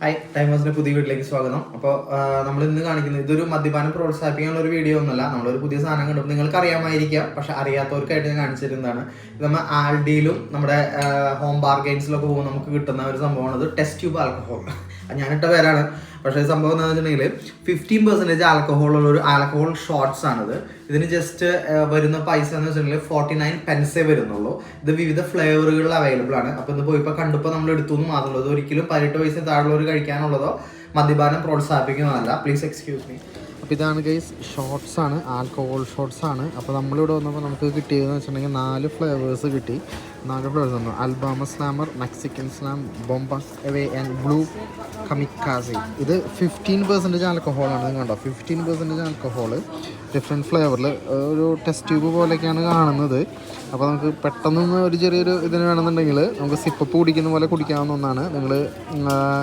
Hi ടൈമേഴ്സിന്റെ പുതിയ വീട്ടിലേക്ക് സ്വാഗതം. അപ്പോൾ നമ്മൾ ഇന്ന് കാണിക്കുന്നത് ഇതൊരു മദ്യപാനം പ്രോത്സാഹിപ്പിക്കാനുള്ള ഒരു വീഡിയോ ഒന്നുമല്ല. നമ്മളൊരു പുതിയ സാധനം കണ്ടപ്പോൾ നിങ്ങൾക്ക് അറിയാമായിരിക്കാം, പക്ഷെ അറിയാത്തവർക്കായിട്ട് ഞാൻ കാണിച്ചിരുന്നതാണ്. ഇത് നമ്മൾ ആൽഡിയിലും നമ്മുടെ ഹോം ബാർഗെയിൻസിലൊക്കെ പോകുമ്പോൾ നമുക്ക് കിട്ടുന്ന ഒരു സംഭവമാണ്. ഇത് ടെസ്റ്റ് ട്യൂബ് ആൽക്കഹോൾ. ഞാനിട്ട പേരാണ്, പക്ഷേ സംഭവം എന്താണെന്ന് വെച്ചിട്ടുണ്ടെങ്കിൽ 15% ആൽക്കഹോളുള്ള ഒരു ആൽക്കഹോൾ ഷോട്ട്സ് ആണിത്. ഇതിന് ജസ്റ്റ് വരുന്ന പൈസ എന്ന് വെച്ചിട്ടുണ്ടെങ്കിൽ 49 പെൻസേ വരുന്നുള്ളൂ. ഇത് വിവിധ ഫ്ലേവറുകളിൽ അവൈലബിൾ ആണ്. അപ്പോൾ ഇത് പോയിപ്പോൾ കണ്ടപ്പോൾ നമ്മൾ എടുത്തു എന്ന് മാത്രമേ ഉള്ളൂ. ഇത് ഒരിക്കലും 18 വയസ്സിന് താഴെയുള്ളവർ കഴിക്കാനുള്ളതോ മദ്യപാനം പ്രോത്സാഹിപ്പിക്കുന്നതല്ല. Please excuse me. അപ്പോൾ ഇതാണ് ഗൈസ്, ഷോർട്സ് ആണ്, ആൽക്കഹോൾ ഷോർട്സ് ആണ്. അപ്പോൾ നമ്മളിവിടെ വന്നപ്പോൾ നമുക്ക് കിട്ടിയതെന്ന് വെച്ചിട്ടുണ്ടെങ്കിൽ 4 ഫ്ലേവേഴ്സ് കിട്ടി. 4 ഫ്ലേവേഴ്സ് വന്നു: Alabama Slammer, Mexican Slam, Bombs Away and Blue Kamikaze. ഇത് 15% ആൽക്കഹോളാണ്. ഇത് കണ്ടോ, 15% ആൽക്കഹോള്, ഡിഫറെൻറ്റ് ഫ്ലേവറിൽ. ഒരു ടെസ്റ്റ് ട്യൂബ് പോലെയൊക്കെയാണ് കാണുന്നത്. അപ്പോൾ നമുക്ക് പെട്ടെന്ന് ഒരു ചെറിയൊരു ഇതിന് വേണമെന്നുണ്ടെങ്കിൽ നമുക്ക് സിപ്പപ്പ് കുടിക്കുന്ന പോലെ കുടിക്കാവുന്ന ഒന്നാണ്. നിങ്ങൾ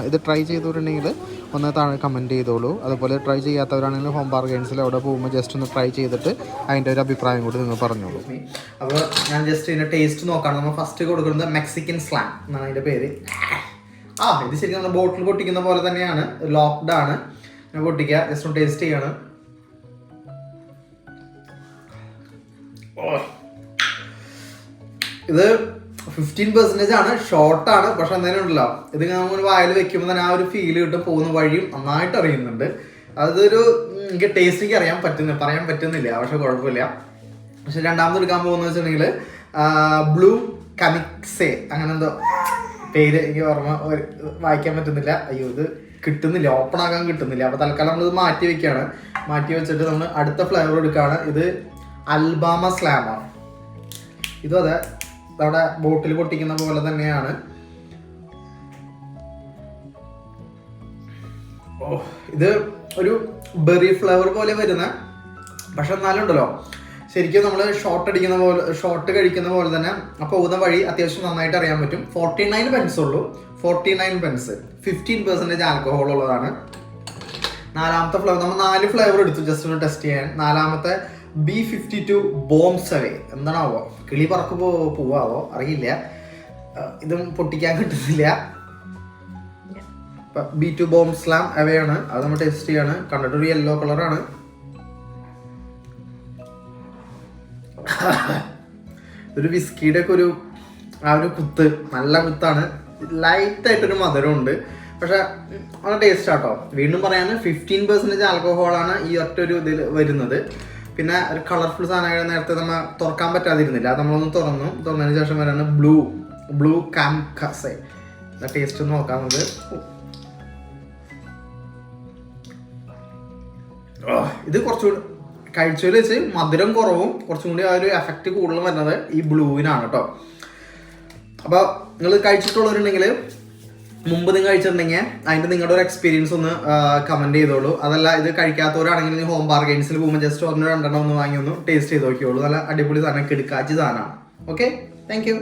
ഇത് ട്രൈ ചെയ്തിട്ടുണ്ടെങ്കിൽ ഒന്ന് താഴെ കമൻറ്റ് ചെയ്തോളൂ. അതുപോലെ ട്രൈ ചെയ്യാത്തവരാണെങ്കിൽ ഹോം ബാർഗെയിൻസിൽ അവിടെ പോകുമ്പോൾ ജസ്റ്റ് ഒന്ന് ട്രൈ ചെയ്തിട്ട് അതിൻ്റെ ഒരു അഭിപ്രായം കൂടി നിങ്ങൾ പറഞ്ഞോളൂ. അപ്പോൾ ഞാൻ ജസ്റ്റ് ഇതിൻ്റെ ടേസ്റ്റ് നോക്കാം. നമ്മൾ ഫസ്റ്റ് കൊടുക്കുന്നത് മെക്സിക്കൻ സ്ലാം എന്നാണ് അതിൻ്റെ പേര്. ഇത് ശരിക്കും നമ്മൾ ബോട്ടിൽ പൊട്ടിക്കുന്ന പോലെ തന്നെയാണ്, ലോക്ക്ഡ് ആണ്. ഞാൻ പൊട്ടിക്കുക, ജസ്റ്റ് ഒന്ന് ടേസ്റ്റ് ചെയ്യാണ്. ഇത് 15% ആണ്, ഷോർട്ടാണ്. പക്ഷെ എന്തായാലും ഉണ്ടല്ലോ, ഇത് നമ്മൾ വായിൽ വെക്കുമ്പോൾ തന്നെ ആ ഒരു ഫീൽ കിട്ടും. പോകുന്ന വഴിയും നന്നായിട്ട് അറിയുന്നുണ്ട്. അതൊരു എനിക്ക് ടേസ്റ്റ് പറയാൻ പറ്റുന്നില്ല, പക്ഷെ കുഴപ്പമില്ല. പക്ഷെ രണ്ടാമത് എടുക്കാൻ പോകുന്നത് വെച്ചിട്ടുണ്ടെങ്കിൽ ബ്ലൂ കമിക്സേ അങ്ങനെ എന്തോ പേര് എനിക്ക് ഓർമ്മ വായിക്കാൻ പറ്റുന്നില്ല. അയ്യോ, ഇത് കിട്ടുന്നില്ല, ഓപ്പൺ ആക്കാൻ കിട്ടുന്നില്ല. അപ്പോൾ തൽക്കാലം നമ്മളിത് മാറ്റി വെക്കുകയാണ്. മാറ്റി വെച്ചിട്ട് നമ്മൾ അടുത്ത ഫ്ലേവർ എടുക്കുകയാണ്. ഇത് അൽബാമ സ്ലാമാണ്. ഇതും അതെ, അവിടെ ബോട്ടിൽ പൊട്ടിക്കുന്ന പോലെ തന്നെയാണ്. ഇത് ഒരു ബെറി ഫ്ലേവർ പോലെ വരുന്ന, പക്ഷെ എന്നാലും ഉണ്ടല്ലോ ശരിക്കും നമ്മൾ ഷോർട്ട് കഴിക്കുന്ന പോലെ തന്നെ പോകുന്ന വഴി അത്യാവശ്യം നന്നായിട്ട് അറിയാൻ പറ്റും. 49 പെൻസ് ഉള്ളൂ, 49 പെൻസ്, 15% ആൽക്കഹോൾ ഉള്ളതാണ്. നാലാമത്തെ ഫ്ലേവർ, നമ്മൾ 4 ഫ്ലേവർ എടുത്തു ജസ്റ്റ് ഒന്ന് ടെസ്റ്റ് ചെയ്യാൻ. നാലാമത്തെ B52 ബോംബ്സ് അവേ. എന്താണാവോ, കിളി പറക്ക് പോവാവോ അറിയില്ല. ഇതും പൊട്ടിക്കാൻ കിട്ടുന്നില്ല. B2 ബോംബ് സ്ലാം അവയാണ്. അത് നമ്മൾ ടെസ്റ്റ് ചെയ്യാണ്. കണ്ടിട്ടൊരു യെല്ലോ കളറാണ്. ഒരു വിസ്കിയുടെ ഒക്കെ ഒരു കുത്ത്, നല്ല കുത്താണ്. ലൈറ്റായിട്ടൊരു മധുരമുണ്ട്, പക്ഷെ നല്ല ടേസ്റ്റ് ആട്ടോ. വീണ്ടും പറയാണ്, 15% ആൽക്കഹോളാണ് ഈ ഒറ്റൊരു ഇതിൽ വരുന്നത്. പിന്നെ ഒരു കളർഫുൾ സാധനങ്ങൾ നേരത്തെ നമ്മൾ തുറക്കാൻ പറ്റാതിരുന്നില്ല, അത് നമ്മളൊന്ന് തുറന്നതിന് ശേഷം വരാണ് ബ്ലൂ കാംകസെ. ടേസ്റ്റ് ഒന്ന് നോക്കാവുന്നത്. ഇത് കുറച്ചുകൂടി കഴിച്ചതിൽ വെച്ച് മധുരം കുറവും കുറച്ചും കൂടി ആ ഒരു എഫക്റ്റ് കൂടുതലും വരുന്നത് ഈ ബ്ലൂവിനാണ് കേട്ടോ. അപ്പോൾ നിങ്ങൾ കഴിച്ചിട്ടുള്ളവരുണ്ടെങ്കിൽ, മുമ്പ് നിങ്ങൾ കഴിച്ചിട്ടുണ്ടെങ്കിൽ അതിൻ്റെ നിങ്ങളുടെ ഒരു എക്സ്പീരിയൻസ് ഒന്ന് കമൻറ്റ് ചെയ്തോളൂ. അതല്ല, ഇത് കഴിക്കാത്തവരാണെങ്കിൽ ഹോം ബാർഗെയിൻസിൽ പോകുമ്പോൾ ജസ്റ്റ് 1-2 ഒന്ന് വാങ്ങി ഒന്ന് ടേസ്റ്റ് ചെയ്ത് നോക്കിയോളൂ. നല്ല അടിപൊളി സാധനം, കിടക്കാച്ചി സാധനമാണ്. Okay, thank you.